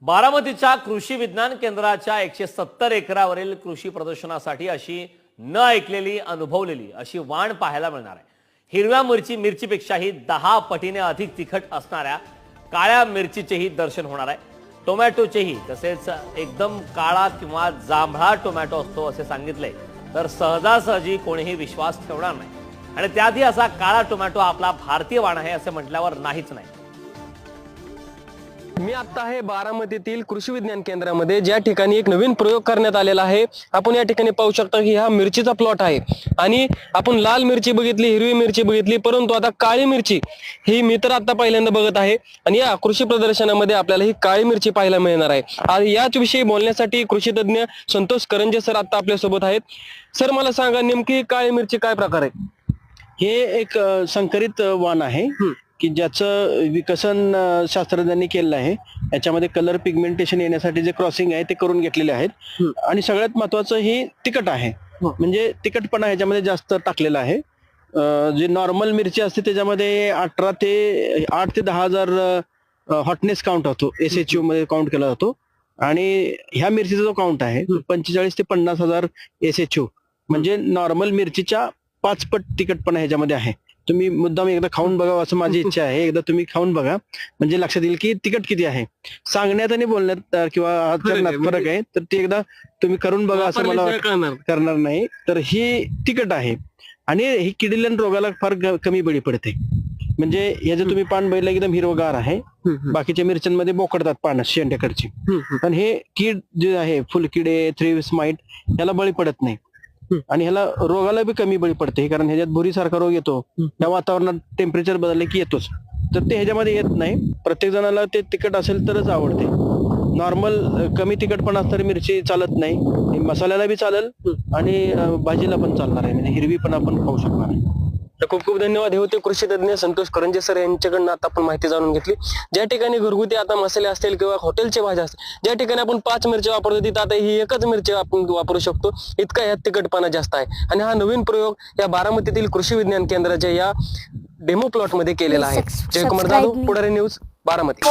बारामतीच्या कृषी विज्ञान केंद्राच्या 170 एकरावरील कृषी प्रदर्शनासाठी अशी न ऐकलेली अनुभवलेली अशी वाण पाहायला मिळणार आहे। हिरव्या मिरचीपेक्षाही 10 पटीने अधिक तिखट असणाऱ्या काळ्या मिरचीचेही दर्शन होणार आहे। टोमॅटोचेही तसेच एकदम काळा किंवा जांभळा टोमॅटो असतो असे सांगितले तर सहजासहजी कोणीही विश्वास ठेवणार नाही आणि त्यातही असा काळा टोमॅटो आपला भारतीय वाण आहे असे म्हटल्यावर नाहीच नाही। मी आता आहे बारामतीतील कृषी विज्ञान केंद्रामध्ये, ज्या ठिकाणी एक नवीन प्रयोग करण्यात आलेला आहे। आपण या ठिकाणी पाहू शकता की हा मिरचीचा प्लॉट आहे आणि आपण लाल मिरची बघितली, हिरवी मिरची बघितली, परंतु आता काळी मिरची ही मी तर आता पहिल्यांदा बघत आहे आणि या कृषी प्रदर्शनामध्ये आपल्याला ही काळी मिरची पाहायला मिळणार आहे। आणि याच विषयी बोलण्यासाठी कृषी तज्ञ संतोष करंजे सर आता आपल्या सोबत आहेत। सर, मला सांगा नेमकी काळी मिरची काय प्रकार आहे? हे एक संकरित वाण आहे की ज्याचं विकसन शास्त्रज्ञांनी केलेलं आहे। याच्यामध्ये कलर पिगमेंटेशन येण्यासाठी जे क्रॉसिंग आहे ते करून घेतलेले आहेत आणि सगळ्यात महत्वाचं हे तिखट आहे, म्हणजे तिखटपणा ह्याच्यामध्ये जास्त टाकलेला आहे। जे नॉर्मल मिरची असते त्याच्यामध्ये 8 ते 10 हजार हॉटनेस काउंट होतो, SHU मध्ये काउंट केला जातो आणि ह्या मिरचीचा जो काउंट आहे 45 ते 50 हजार SHU, म्हणजे नॉर्मल मिरचीच्या 5 पट तिखटपणा ह्याच्यामध्ये आहे। तुम्ही मुद्दाम एकदा खाऊन बघावं असं माझी इच्छा आहे। एकदा तुम्ही खाऊन बघा म्हणजे लक्षात येईल की तिखट किती आहे। सांगण्यात आणि बोलण्यात किंवा आचरणात फरक आहे, तर ते एकदा तुम्ही करून बघा असं मला करणार नाही। तर ही तिखट आहे आणि ही किडीलन रोगाला फार कमी बळी पडते। म्हणजे याचं तुम्ही पान बघितलं एकदम हिरवगार आहे, बाकीच्या मिरच्यांमध्ये बोकडतात पानं शेंड्याकडची, पण हे कीड जे आहे फुलकिडे, थ्रिप्स, माईट याला बळी पडत नाही आणि ह्याला रोगाला बी कमी बळी पडते, कारण ह्याच्यात भुरीसारखा रोग येतो त्या वातावरणात टेम्परेचर बदलले की येतोच, तर ते ह्याच्यामध्ये येत नाही। प्रत्येक जणाला ते तिखट असेल तरच आवडते। नॉर्मल कमी तिखटपणा असणारी मिरची चालत नाही, मसाल्याला बी चालेल आणि भाजीला पण चालणार आहे, म्हणजे हिरवी पण आपण खाऊ शकणार आहे। तर खूप खूप धन्यवाद। हे होते कृषी तज्ञ संतोष करंजे सर, यांच्याकडून आता आपण माहिती जाणून घेतली। ज्या ठिकाणी घरगुती आता मसाले असतील किंवा हॉटेलचे भाज्या असतील, ज्या ठिकाणी आपण 5 मिरची वापरतो तिथे आता ही एकच मिरची आपण वापरू शकतो, इतका ह्यात तिखटपणा जास्त आहे। आणि हा नवीन प्रयोग या बारामतीतील कृषी विज्ञान केंद्राच्या या डेमो प्लॉट मध्ये केलेला आहे। जयकुमार जाधव, पुढारी न्यूज, बारामती।